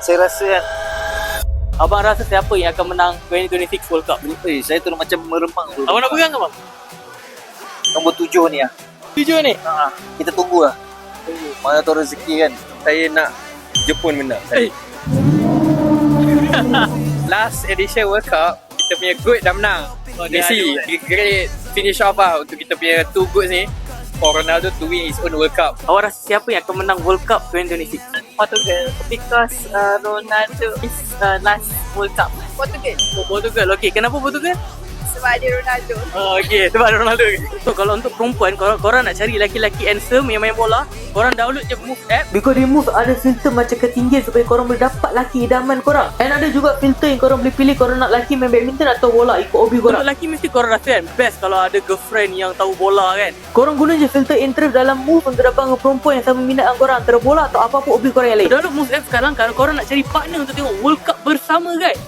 Saya rasa kan, Abang rasa siapa yang akan menang 2026 World Cup? saya tu macam meremang tu. Abang nak pegang ke bang? Nombor 7 ni lah. 7 ni? Kita tunggu lah. Mana tahu rezeki kan. Saya nak Jepun menang. Eh. Last edition World Cup, kita punya good dah menang. Messi, great finish off lah untuk kita punya 2 goods ni. For Ronaldo to win his own World Cup. Awak rasa siapa yang akan menang World Cup 2026? Portugal because Ronaldo is last World Cup. Portugal Oh, Portugal. Okey, kenapa Portugal? sebab dia Ronaldo. Oh, okey, sebab ada Ronaldo. So, kalau untuk perempuan, korang nak cari laki-laki handsome yang main bola, korang download je Move app. Because di Move ada filter macam ketinggian supaya korang boleh dapat laki idaman korang. And ada juga filter yang korang boleh pilih korang nak laki main badminton atau bola ikut hobi korang. Untuk laki mesti korang rasa kan best kalau ada girlfriend yang tahu bola kan. Korang guna je filter interest dalam Move untuk dapat dengan perempuan yang sama minat dengan korang, antara bola atau apa-apa hobi korang yang lain. Download Move app sekarang kalau korang nak cari partner untuk tengok World Cup bersama guys.